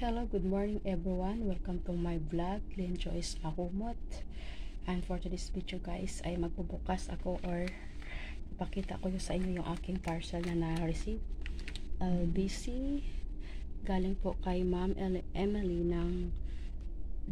Hello, good morning everyone. Welcome to my vlog, Lynn Joyce Mahumot. And for today's video guys, ay magbubukas ako or ipakita ko sa inyo yung aking parcel na na-receive. LBC, galing po kay Ma'am Emily ng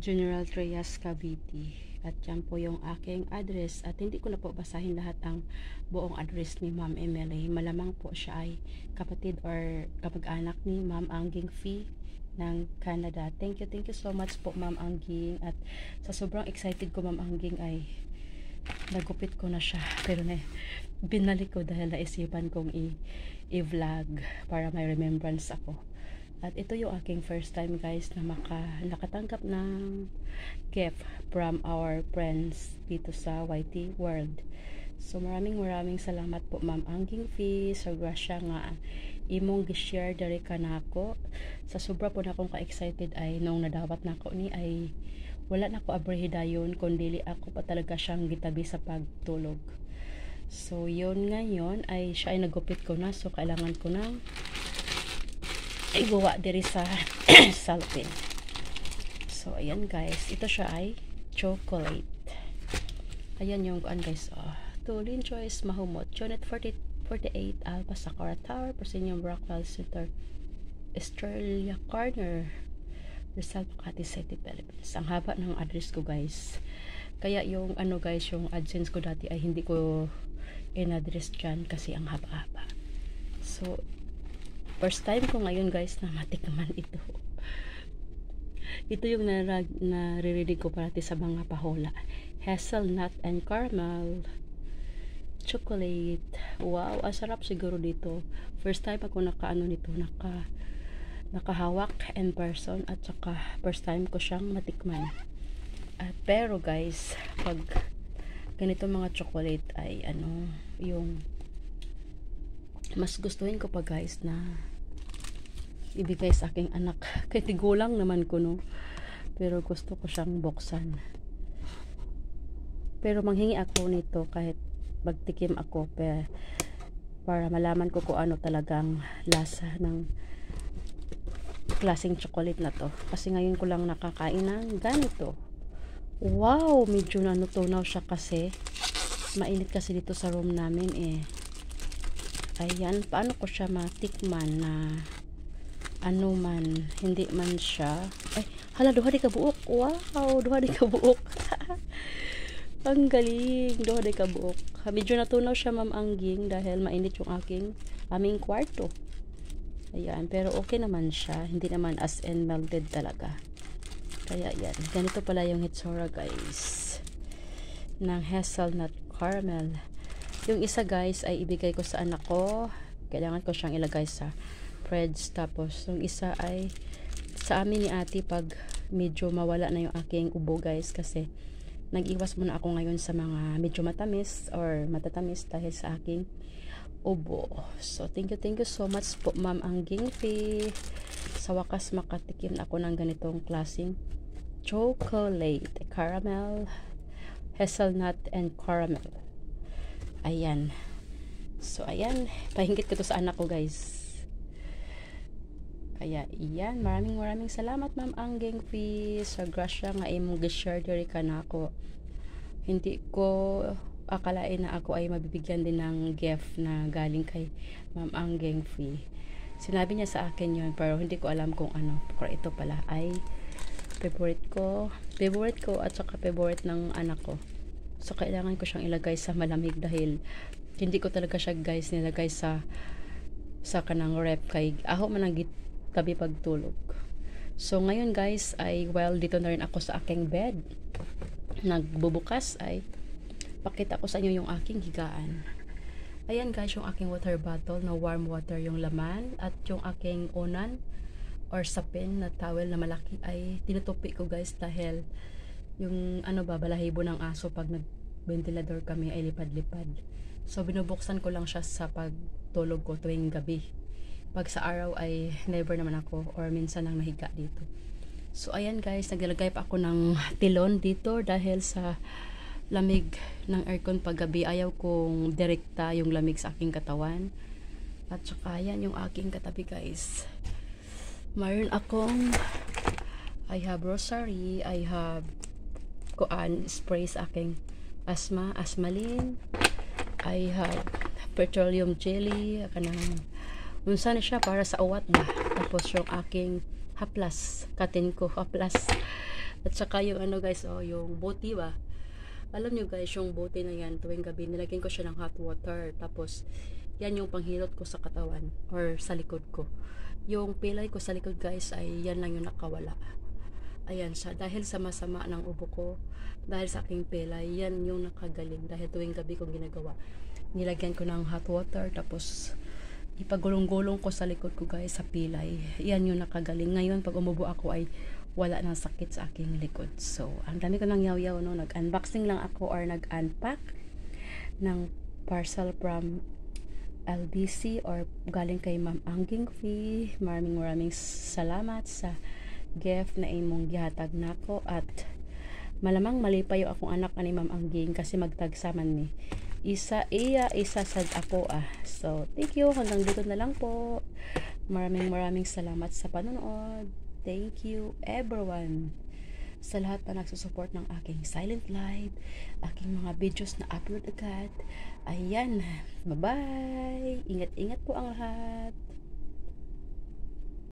General Trias, Cavite. At yan po yung aking address. At hindi ko na po basahin lahat ang buong address ni Ma'am Emily. Malamang po siya ay kapatid or kamag-anak ni Ma'am Angging Fee ng Canada. Thank you so much po Ma'am Angging. At sa sobrang excited ko Ma'am Angging ay nagupit ko na siya. Pero binalik ko dahil naisipan kong i-vlog para may remembrance ako. At ito yung aking first time guys na nakatanggap ng gift from our friends dito sa YT World. So maraming salamat po Ma'am Angging Fee sa grasya nga imong gi-share dari kanako. Sa sobra po na akong ka-excited ay nung nadawat nako ni ay wala na ko abrihidayon kundi ako pa talaga siyang gitabi sa pagtulog. So yun ngayon ay siya ay nagupit ko na, so kailangan ko nang igawa diri sa salpin. So ayan guys, ito siya ay chocolate. Ayan yung guys, to Lynn Joyce Mahumot, Unit 48 Alpha Sakura Tower, Proscenium Rockwell Center, Estrella Corner, Rizal, Makati City, Philippines. Ang haba ng address ko guys, kaya yung guys, yung AdSense ko dati ay hindi ko in-address dyan kasi ang haba-haba. So first time ko ngayon guys na matikman ito. Ito yung naririnig ko parati sa mga pahula. Hazelnut and caramel chocolate. Wow, ang sarap siguro dito. First time ako nito, nakahawak in person at saka first time ko siyang matikman. Pero guys, pag ganito mga chocolate ay yung mas gustuhin ko pa guys na ibigay sa aking anak. Kahit tigulang naman ko pero gusto ko siyang buksan. Pero manghingi ako nito kahit magtikim ako para malaman ko kung ano talagang lasa ng klaseng chocolate na to. Kasi ngayon ko lang nakakain ng ganito. Wow, medyo tunaw siya kasi mainit kasi dito sa room namin Ayan, paano ko siya matikman na hindi man siya. Ay, hala, duha di ka buok. Wow, duha di ka buok. Ang galing, duha di ka buok. Medyo natunaw siya Ma'am Angging dahil mainit yung aming kwarto. Ayan, pero okay naman siya. Hindi naman as in melted talaga. Kaya yan, ganito pala yung hitsura guys ng hazelnut caramel. Yung isa guys ay ibigay ko sa anak ko. Kailangan ko siyang ilagay sa fridge. Tapos yung isa ay sa amin ni ate pag medyo mawala na yung aking ubo guys. Kasi nag-iwas muna ako ngayon sa mga medyo matamis or matatamis dahil sa aking ubo. So thank you so much po Ma'am Angging Fee. Sa wakas makatikim ako ng ganitong klaseng chocolate, caramel, hazelnut and caramel. Ayan. So ayan, pahingkit ko to sa anak ko guys. Kaya iyan, maraming salamat Ma'am Angging Fee sa grasya nga imong gi-share diri kanako. Hindi ko akalain na ako ay mabibigyan din ng gift na galing kay Ma'am Angging Fee. Sinabi niya sa akin yon pero hindi ko alam kung ano. Pero ito pala ay favorite ko at saka favorite ng anak ko. So kailangan ko siyang ilagay sa malamig dahil hindi ko talaga siya guys nilagay sa kanang rep kay aho man ang tabi pagtulog. So ngayon guys ay dito na rin ako sa aking bed. Nagbubukas ay pakita ko sa inyo yung aking higaan. Ayan guys, yung aking water bottle na warm water yung laman at yung aking unan or sapin na towel na malaki ay tinutupi ko guys dahil yung balahibo ng aso pag nag-ventilador kami ay lipad-lipad. So binubuksan ko lang siya sa pagtulog ko tuwing gabi. Pag sa araw ay never naman ako or minsan lang nahiga dito. So ayan guys, naglalagay pa ako ng tilon dito dahil sa lamig ng aircon pag gabi. Ayaw kong direkta yung lamig sa aking katawan. At saka yan yung aking katabi guys. Mayroon akong I have rosary, I have kuan spray sa aking asmalin, I have petroleum jelly kanang unsa na siya para sa uwat ba, tapos yung aking haplas, katin ko haplas, at saka yung ano guys, yung bote ba, alam nyo guys, yung bote na yan tuwing gabi nilagyan ko siya ng hot water, tapos yan yung panghilot ko sa katawan or sa likod ko. Yung pilay ko sa likod guys ay yan lang yung nakawala. Ayan siya, dahil sa masama ng ubo ko, dahil sa aking pilay, yan yung nakagaling dahil tuwing gabi kong ginagawa. Nilagyan ko ng hot water, tapos ipagulong-gulong ko sa likod ko guys sa pilay. Yan yung nakagaling. Ngayon pag umubo ako ay wala nang sakit sa aking likod. So ang dami ko nang yaw-yaw, no? Nag-unboxing lang ako or nag-unpack ng parcel from LBC or galing kay Ma'am Angging Fee. Maraming salamat sa gift na imong gihatag nako, at malamang malipayo akong anak ni Ma'am Angging kasi magtagsaman ni isa sad ako So thank you, hanggang dito na lang po. Maraming salamat sa panonood. Thank you everyone sa lahat na nagsusupport ng aking silent live, aking mga videos na upload agad. Ayan, bye bye, ingat po ang lahat.